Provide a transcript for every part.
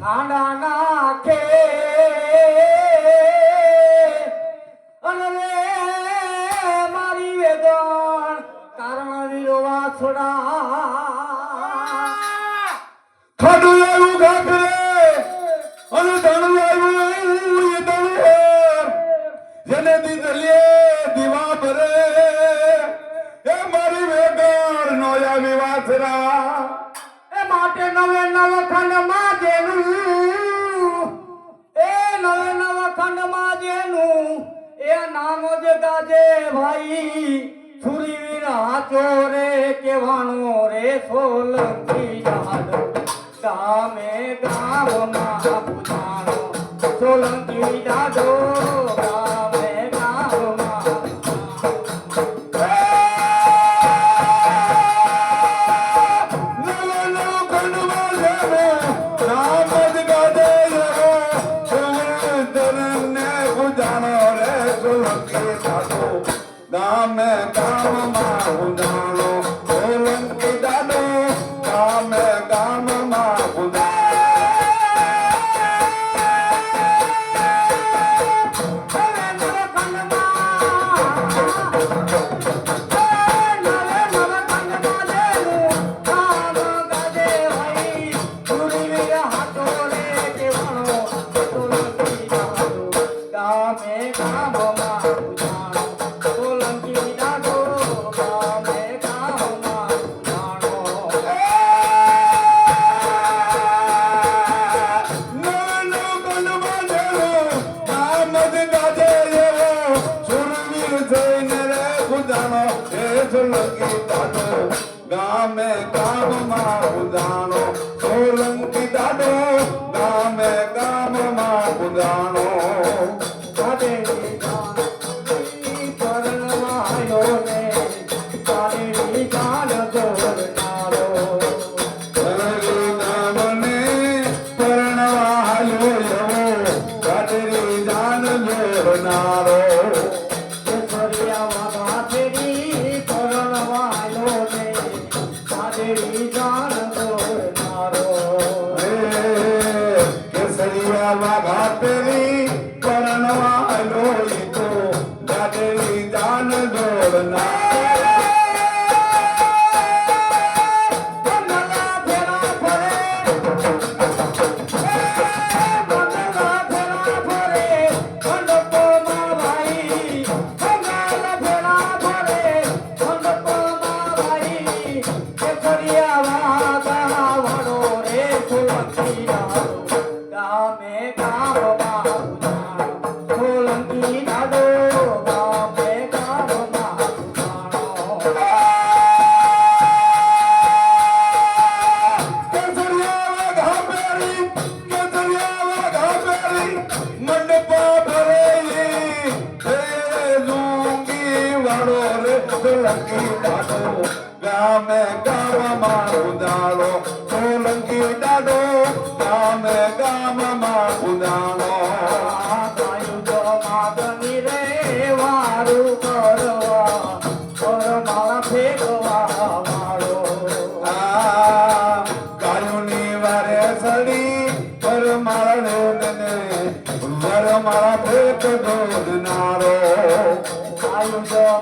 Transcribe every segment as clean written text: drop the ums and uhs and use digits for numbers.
ખાંડા નાખે અને મારી વેદન કારણ વિરોવા છોડા ખાડું આવ્યું ઘાઘરે અને ધણું આવ્યું એ ધણું જેને દીધલીએ દીવા ભરે એ મારી વેગર નો આવી વાસરા એ માટે નવે નવ ખંડમાં જેનું એ નવે નવ ખંડમાં જેનું એ નામ જ ગાજે ભાઈ છુરીવીર હાચો રે કેવાનો રે સોલંકી જાડો ગામે ગામમાં પૂજાણો સોલંકી જાડો ગામે ગામમાં ગામે ગામમાં ઉજાણો સોલંકી દાદો ગામે ગામમાં ગામે ગામમાં ઉજાણો સોલંકી દાદો ગામે ગામમાં ઉજાણો ગામે ગામમાં ઉજાણો સોલંકી દાદો ગામે ગામમાં ઉજાણો ગાયોની વારે સડી મારા ભેટ દોધનારો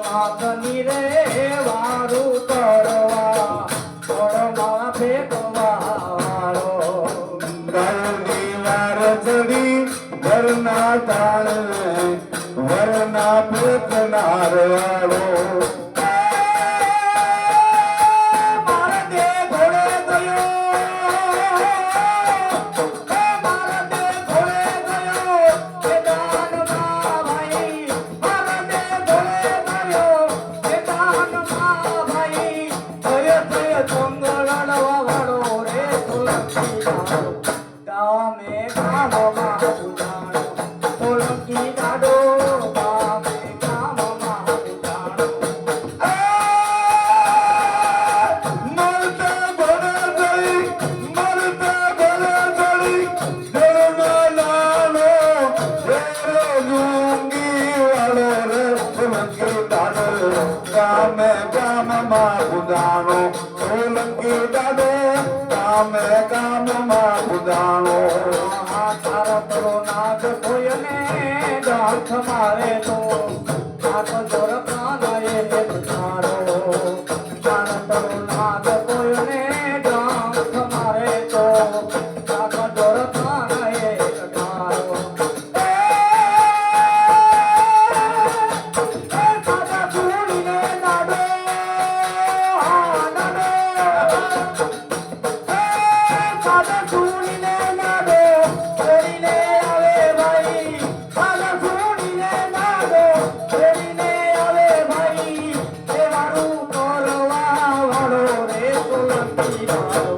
માતની રે વારું કરવા થોડમાં ફેંકવા વાળો ગાયોની વાર ચડી વરના તાળને વરના ફેંકનાર વાળો ગામે ગામમાં ઉજાણો સોલંકી દાદો ગામે ગામમાં બુધાણો તારો કરો નાદ કોઈને ગાંઠ મારે તો હાથ જોર પ્રાણ એ તારો તારો કરો નાદ કોઈને ગાંઠ મારે તો હાથ જોર પ્રાણ એ તારો સાદા સુણીને નાડો સાદા સુણીને નાડો છોડીને આવે ભાઈ સાદા સુણીને નાડો છોડીને આવે ભાઈ એ મારું કરવા વાળો રે સોલંકી વાળો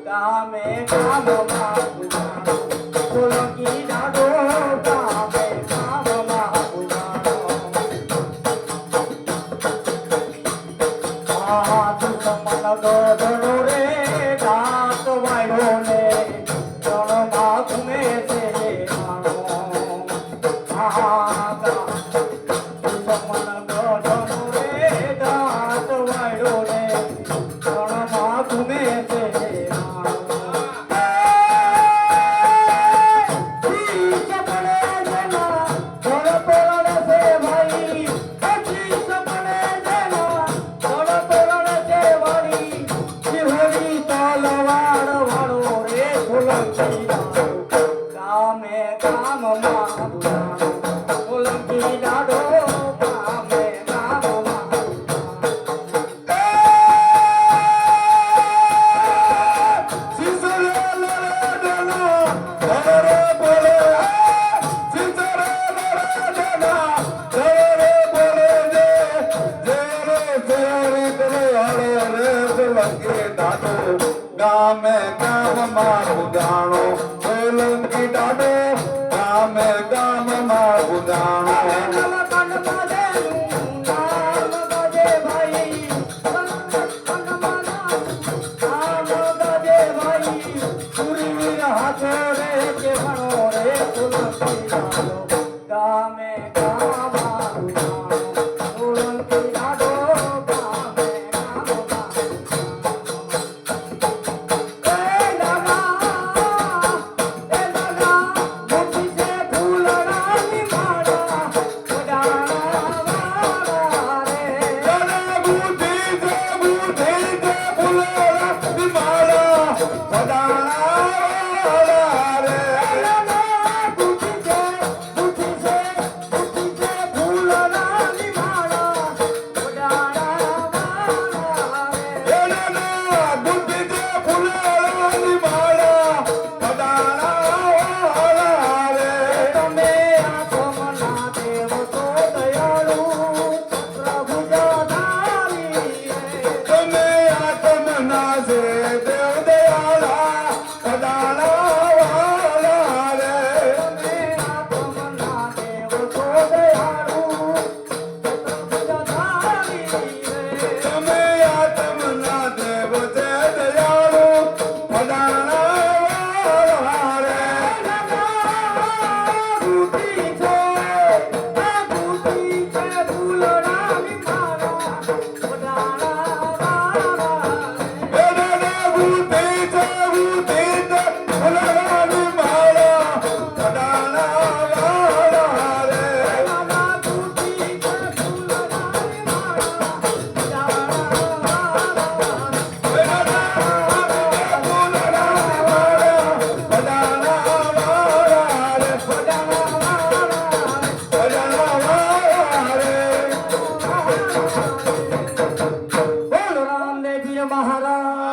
ગામે ગામમાં બુધાણો સોલંકી દાડો ગામે ગામમાં બુધાણો ગોધડો રે દાંત વાળ્યો ને જણમાં ઘૂમે છે માણો ગોધડો રે દાંત વાળ્યો ને જણમાં ઘૂમે છે ગામે ગામમાં બુધાણો સોલંકી દાડો ગામે ગામમાં ગામે ગામમાં બુધાણો સોલંકી દાડો ગામે ગામમાં બુધાણો ગામે ગામમાં બુધાણો સોલંકી દાડો ગામે મહારાજ